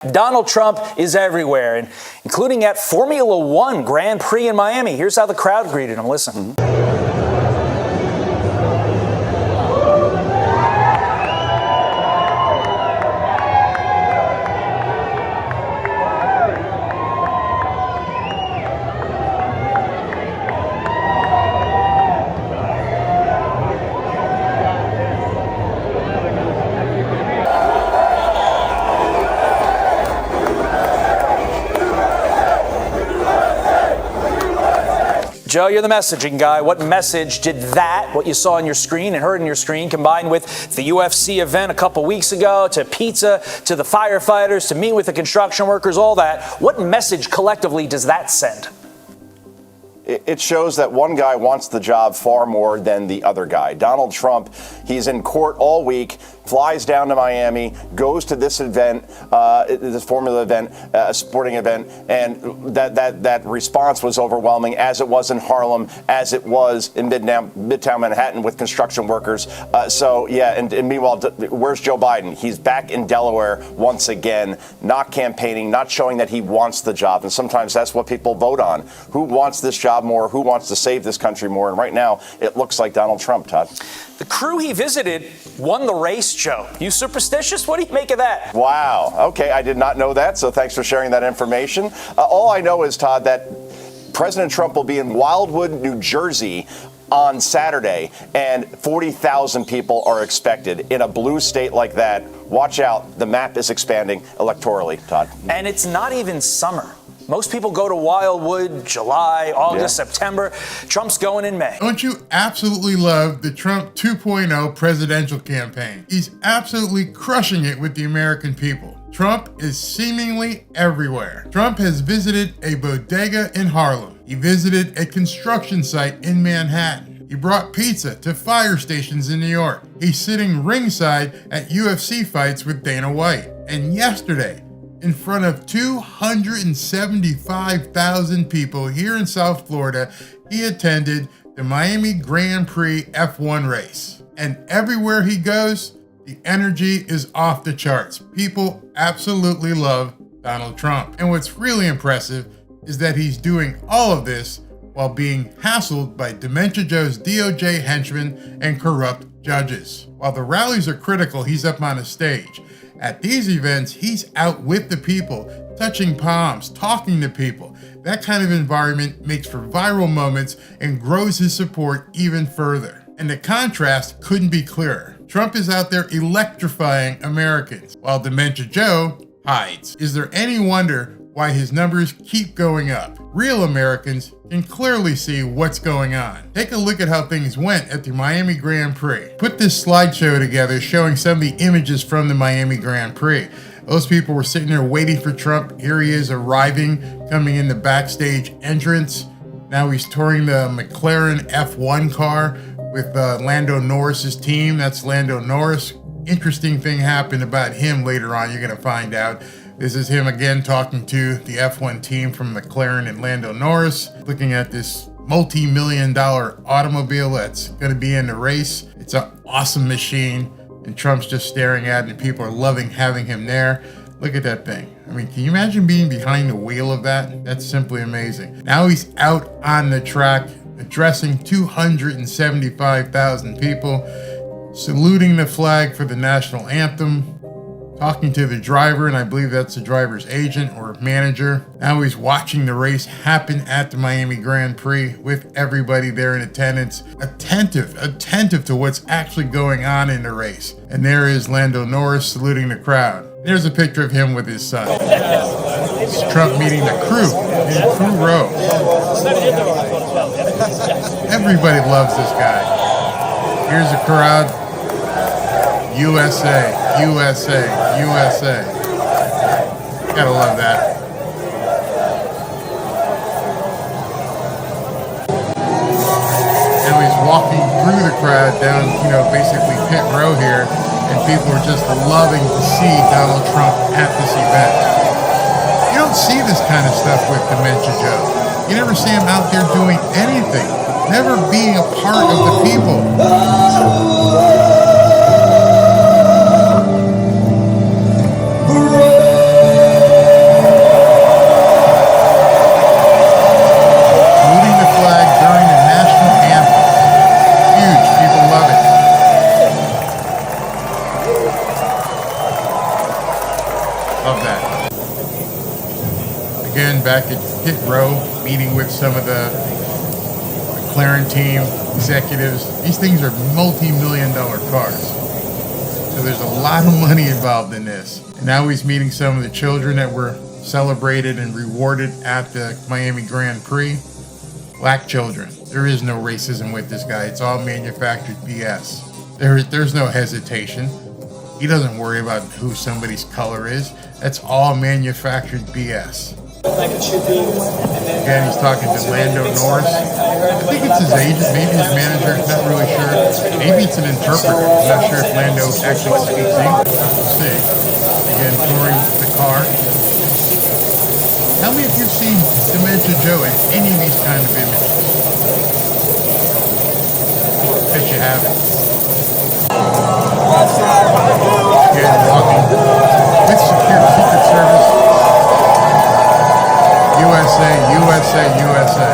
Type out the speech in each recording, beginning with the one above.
Donald Trump is everywhere, including at Formula One Grand Prix in Miami. Here's how the crowd greeted him. Listen. Joe, you're the messaging guy. What message did that, what you saw on your screen and heard on your screen, combined with the UFC event a couple weeks ago, to pizza, to the firefighters, to meet with the construction workers, all that, what message collectively does that send? It shows that one guy wants the job far more than the other guy. Donald Trump, he's in court all week, flies down to Miami, goes to this event, this Formula event, a sporting event, and that response was overwhelming, as it was in Harlem, as it was in Midtown Manhattan with construction workers. And meanwhile, where's Joe Biden? He's back in Delaware once again, not campaigning, not showing that he wants the job. And sometimes that's what people vote on. Who wants this job more? Who wants to save this country more? And right now, it looks like Donald Trump, Todd. The crew he visited won the race, Joe. You superstitious? What do you make of that? Wow. Okay, I did not know that, so thanks for sharing that information. All I know is, Todd, that President Trump will be in Wildwood, New Jersey on Saturday, and 40,000 people are expected. In a blue state like that, watch out. The map is expanding electorally, Todd. And it's not even summer. Most people go to Wildwood July, August, September. Trump's going in May. Don't you absolutely love the Trump 2.0 presidential campaign? He's absolutely crushing it with the American people. Trump is seemingly everywhere. Trump has visited a bodega in Harlem. He visited a construction site in Manhattan. He brought pizza to fire stations in New York. He's sitting ringside at UFC fights with Dana White. And yesterday, in front of 275,000 people here in South Florida, he attended the Miami Grand Prix F1 race. And everywhere he goes, the energy is off the charts. People absolutely love Donald Trump. And what's really impressive is that he's doing all of this while being hassled by Dementia Joe's DOJ henchmen and corrupt judges. While the rallies are critical, he's up on a stage. At these events, he's out with the people, touching palms, talking to people. That kind of environment makes for viral moments and grows his support even further. And the contrast couldn't be clearer. Trump is out there electrifying Americans, while Dementia Joe hides. Is there any wonder why his numbers keep going up? Real Americans can clearly see what's going on. Take a look at how things went at the Miami Grand Prix. Put this slideshow together showing some of the images from the Miami Grand Prix. Those people were sitting there waiting for Trump. Here he is arriving, coming in the backstage entrance. Now he's touring the McLaren F1 car with Lando Norris's team. That's Lando Norris. Interesting thing happened about him later on, you're gonna find out. This is him again talking to the F1 team from McLaren and Lando Norris, looking at this multi-million-dollar automobile that's going to be in the race. It's an awesome machine, and Trump's just staring at it, and people are loving having him there. Look at that thing. I mean, can you imagine being behind the wheel of that? That's simply amazing. Now he's out on the track, addressing 275,000 people, saluting the flag for the national anthem, talking to the driver, and I believe that's the driver's agent or manager. Now he's watching the race happen at the Miami Grand Prix with everybody there in attendance, attentive to what's actually going on in the race. And there is Lando Norris saluting the crowd. There's a picture of him with his son. It's Trump meeting the crew in crew row. Everybody loves this guy. Here's the crowd. USA, USA, USA. Gotta love that. Now he's walking through the crowd down, basically pit row here, and people are just loving to see Donald Trump at this event. You don't see this kind of stuff with Dementia Joe. You never see him out there doing anything, never being a part of the people. Love that. Again, back at pit row, meeting with some of the McLaren team executives. These things are multi-million-dollar cars. So there's a lot of money involved in this. And now he's meeting some of the children that were celebrated and rewarded at the Miami Grand Prix. Black children. There is no racism with this guy. It's all manufactured BS. There's no hesitation. He doesn't worry about who somebody's color is. That's all manufactured BS. Like it should be. Again, he's talking to Lando Norris. I think it's his agent, maybe his manager, not really sure. Maybe it's an interpreter. I'm not sure if Lando actually speaks English. We'll see. Again, touring the car. Tell me if you've seen Dementia Joe in any of these kind of images. Bet you haven't. Again, walking with Secret Service. USA, USA, USA.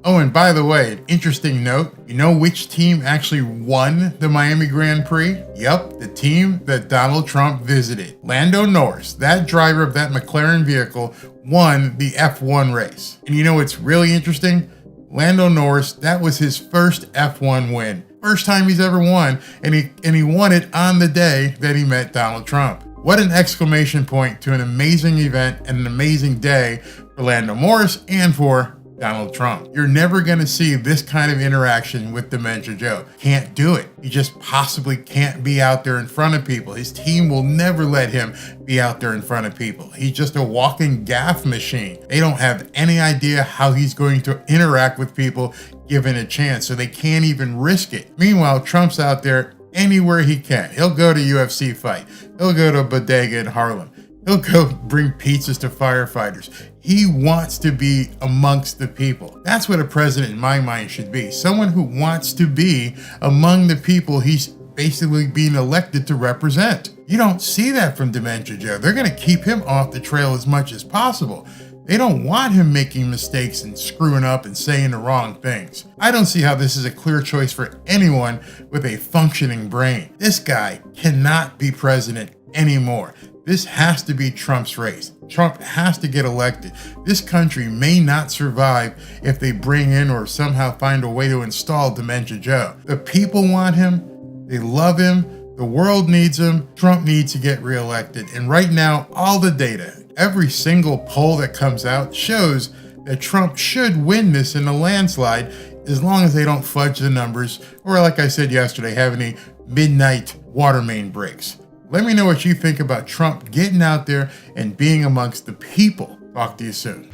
Oh, and by the way, an interesting note, you know which team actually won the Miami Grand Prix? Yep, the team that Donald Trump visited. Lando Norris, that driver of that McLaren vehicle, won the F1 race. And you know what's really interesting? Lando Norris, that was his first F1 win. First time he's ever won, and he won it on the day that he met Donald Trump. What an exclamation point to an amazing event and an amazing day for Lando Norris and for Donald Trump. You're never going to see this kind of interaction with Dementia Joe. Can't do it. He just possibly can't be out there in front of people. His team will never let him be out there in front of people. He's just a walking gaffe machine. They don't have any idea how he's going to interact with people given a chance, so they can't even risk it. Meanwhile, Trump's out there anywhere he can. He'll go to UFC fight. He'll go to a bodega in Harlem. He'll go bring pizzas to firefighters. He wants to be amongst the people. That's what a president in my mind should be. Someone who wants to be among the people he's basically being elected to represent. You don't see that from Dementia Joe. They're going to keep him off the trail as much as possible. They don't want him making mistakes and screwing up and saying the wrong things. I don't see how this is a clear choice for anyone with a functioning brain. This guy cannot be president anymore. This has to be Trump's race. Trump has to get elected. This country may not survive if they bring in or somehow find a way to install Dementia Joe. The people want him. They love him. The world needs him. Trump needs to get reelected. And right now, all the data, every single poll that comes out shows that Trump should win this in a landslide as long as they don't fudge the numbers or, like I said yesterday, have any midnight water main breaks. Let me know what you think about Trump getting out there and being amongst the people. Talk to you soon.